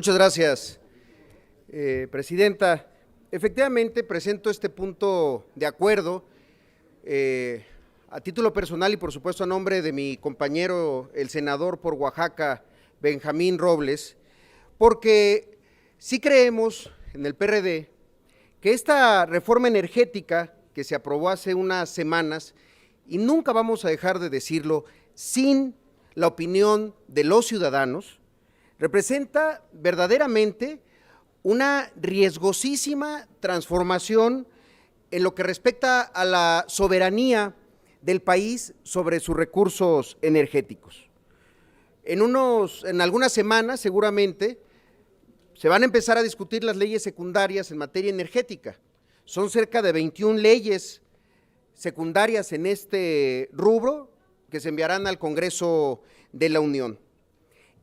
Muchas gracias, Presidenta. Efectivamente, presento este punto de acuerdo a título personal y por supuesto a nombre de mi compañero, el senador por Oaxaca, Benjamín Robles, porque sí creemos en el PRD que esta reforma energética que se aprobó hace unas semanas, y nunca vamos a dejar de decirlo, sin la opinión de los ciudadanos, representa verdaderamente una riesgosísima transformación en lo que respecta a la soberanía del país sobre sus recursos energéticos. En algunas semanas seguramente se van a empezar a discutir las leyes secundarias en materia energética. Son cerca de 21 leyes secundarias en este rubro que se enviarán al Congreso de la Unión.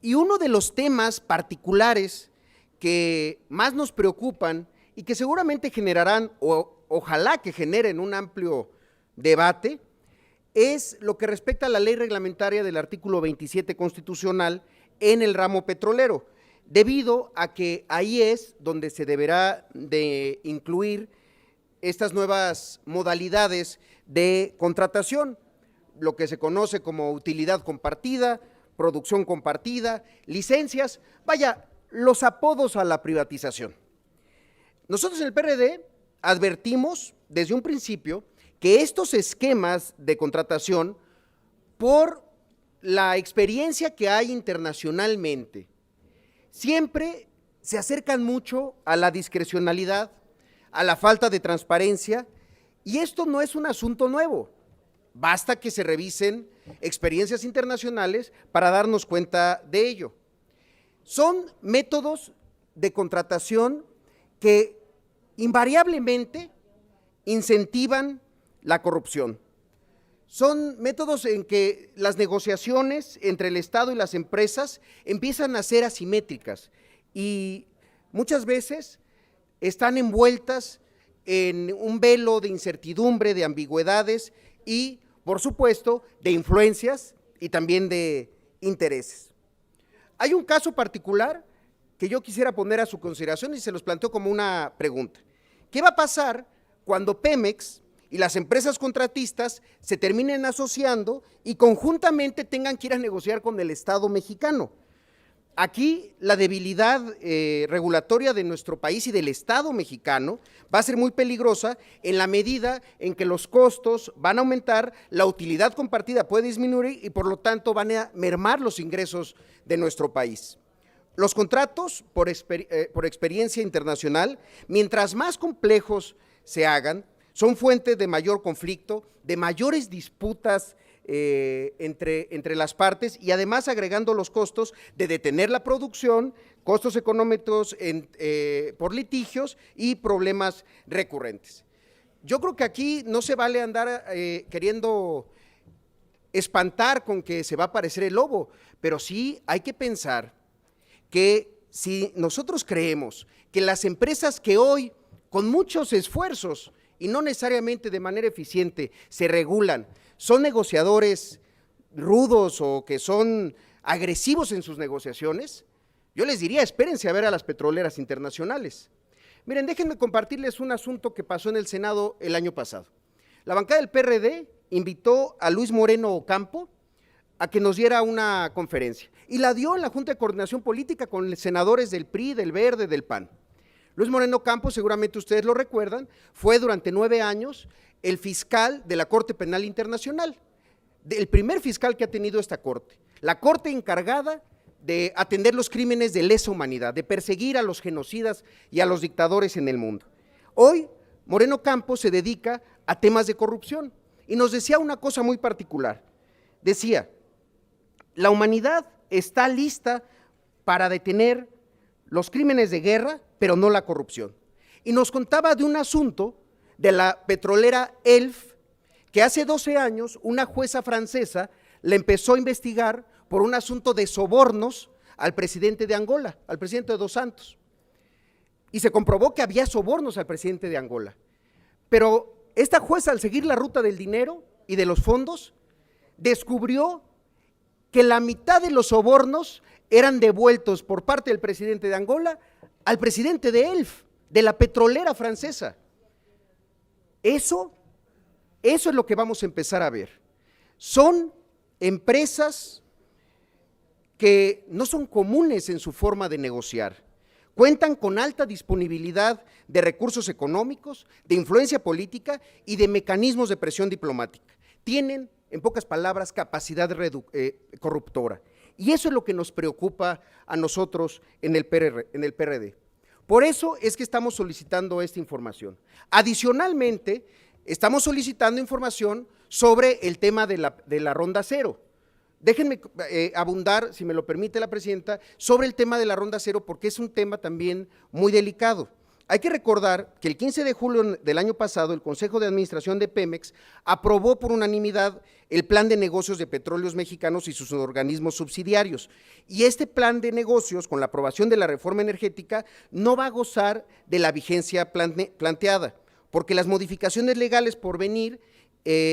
Y uno de los temas particulares que más nos preocupan y que seguramente generarán, o ojalá que generen un amplio debate, es lo que respecta a la ley reglamentaria del artículo 27 constitucional en el ramo petrolero, debido a que ahí es donde se deberá de incluir estas nuevas modalidades de contratación, lo que se conoce como utilidad compartida, producción compartida, licencias, vaya, los apodos a la privatización. Nosotros en el PRD advertimos desde un principio que estos esquemas de contratación, por la experiencia que hay internacionalmente, siempre se acercan mucho a la discrecionalidad, a la falta de transparencia, y esto no es un asunto nuevo. Basta que se revisen experiencias internacionales para darnos cuenta de ello. Son métodos de contratación que invariablemente incentivan la corrupción. Son métodos en que las negociaciones entre el Estado y las empresas empiezan a ser asimétricas y muchas veces están envueltas en un velo de incertidumbre, de ambigüedades y, por supuesto, de influencias y también de intereses. Hay un caso particular que yo quisiera poner a su consideración y se los planteo como una pregunta. ¿Qué va a pasar cuando Pemex y las empresas contratistas se terminen asociando y conjuntamente tengan que ir a negociar con el Estado mexicano? Aquí la debilidad regulatoria de nuestro país y del Estado mexicano va a ser muy peligrosa en la medida en que los costos van a aumentar, la utilidad compartida puede disminuir y por lo tanto van a mermar los ingresos de nuestro país. Los contratos por experiencia internacional, mientras más complejos se hagan, son fuente de mayor conflicto, de mayores disputas entre las partes y además agregando los costos de detener la producción, costos económicos por litigios y problemas recurrentes. Yo creo que aquí no se vale andar queriendo espantar con que se va a aparecer el lobo, pero sí hay que pensar que si nosotros creemos que las empresas que hoy con muchos esfuerzos y no necesariamente de manera eficiente se regulan, son negociadores rudos o que son agresivos en sus negociaciones, yo les diría, espérense a ver a las petroleras internacionales. Miren, déjenme compartirles un asunto que pasó en el Senado el año pasado. La bancada del PRD invitó a Luis Moreno Ocampo a que nos diera una conferencia y la dio en la Junta de Coordinación Política con senadores del PRI, del Verde, del PAN. Luis Moreno Ocampo, seguramente ustedes lo recuerdan, fue durante 9 años el fiscal de la Corte Penal Internacional, el primer fiscal que ha tenido esta corte, la corte encargada de atender los crímenes de lesa humanidad, de perseguir a los genocidas y a los dictadores en el mundo. Hoy, Moreno Ocampo se dedica a temas de corrupción y nos decía una cosa muy particular. Decía, la humanidad está lista para detener los crímenes de guerra, pero no la corrupción. Y nos contaba de un asunto de la petrolera Elf, que hace 12 años una jueza francesa le empezó a investigar por un asunto de sobornos al presidente de Angola, al presidente Dos Santos. Y se comprobó que había sobornos al presidente de Angola. Pero esta jueza, al seguir la ruta del dinero y de los fondos, descubrió que la mitad de los sobornos eran devueltos por parte del presidente de Angola al presidente de ELF, de la petrolera francesa. Eso es lo que vamos a empezar a ver. Son empresas que no son comunes en su forma de negociar. Cuentan con alta disponibilidad de recursos económicos, de influencia política y de mecanismos de presión diplomática. Tienen, en pocas palabras, capacidad corruptora. Y eso es lo que nos preocupa a nosotros en el PRD. Por eso es que estamos solicitando esta información. Adicionalmente, estamos solicitando información sobre el tema de la ronda cero. Déjenme abundar, si me lo permite la presidenta, sobre el tema de la ronda cero, porque es un tema también muy delicado. Hay que recordar que el 15 de julio del año pasado, el Consejo de Administración de Pemex aprobó por unanimidad el plan de negocios de Petróleos Mexicanos y sus organismos subsidiarios. Y este plan de negocios, con la aprobación de la reforma energética, no va a gozar de la vigencia planteada, porque las modificaciones legales por venir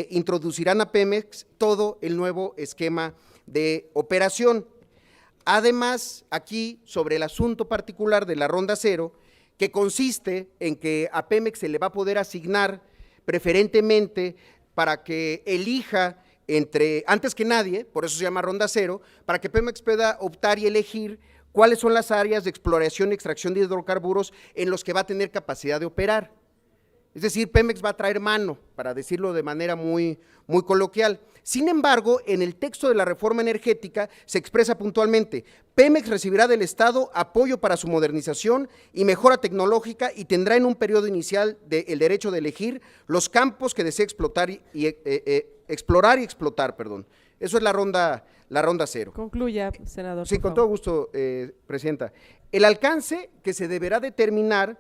introducirán a Pemex todo el nuevo esquema de operación. Además, aquí, sobre el asunto particular de la ronda cero, que consiste en que a Pemex se le va a poder asignar preferentemente para que elija antes que nadie, por eso se llama ronda cero, para que Pemex pueda optar y elegir cuáles son las áreas de exploración y extracción de hidrocarburos en los que va a tener capacidad de operar. Es decir, Pemex va a traer mano, para decirlo de manera muy coloquial. Sin embargo, en el texto de la reforma energética se expresa puntualmente: Pemex recibirá del Estado apoyo para su modernización y mejora tecnológica y tendrá en un periodo inicial el derecho de elegir los campos que desee explorar y explotar. Eso es la ronda cero. Concluya, senador. Sí, con todo gusto, presidenta. El alcance que se deberá determinar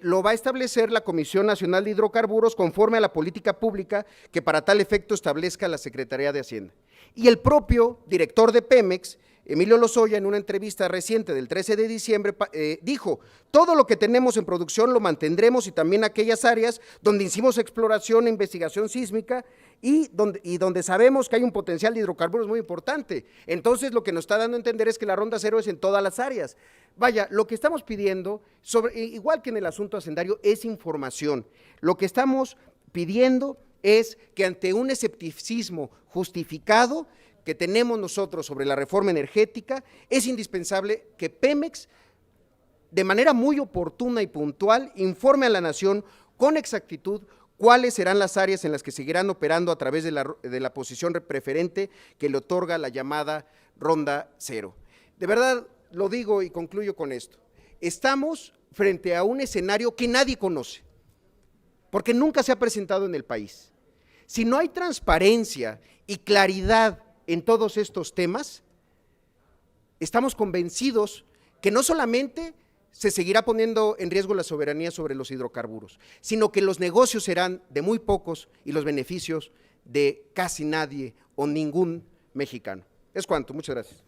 lo va a establecer la Comisión Nacional de Hidrocarburos conforme a la política pública que para tal efecto establezca la Secretaría de Hacienda. Y el propio director de Pemex, Emilio Lozoya, en una entrevista reciente del 13 de diciembre, dijo: todo lo que tenemos en producción lo mantendremos y también aquellas áreas donde hicimos exploración e investigación sísmica y donde sabemos que hay un potencial de hidrocarburos muy importante. Entonces, lo que nos está dando a entender es que la ronda cero es en todas las áreas. Vaya, lo que estamos pidiendo, igual que en el asunto hacendario, es información. Lo que estamos pidiendo es que ante un escepticismo justificado que tenemos nosotros sobre la reforma energética, es indispensable que Pemex, de manera muy oportuna y puntual, informe a la nación con exactitud cuáles serán las áreas en las que seguirán operando a través de la posición preferente que le otorga la llamada ronda cero. De verdad, lo digo y concluyo con esto: estamos frente a un escenario que nadie conoce, porque nunca se ha presentado en el país. Si no hay transparencia y claridad en todos estos temas, estamos convencidos que no solamente se seguirá poniendo en riesgo la soberanía sobre los hidrocarburos, sino que los negocios serán de muy pocos y los beneficios de casi nadie o ningún mexicano. Es cuanto, muchas gracias.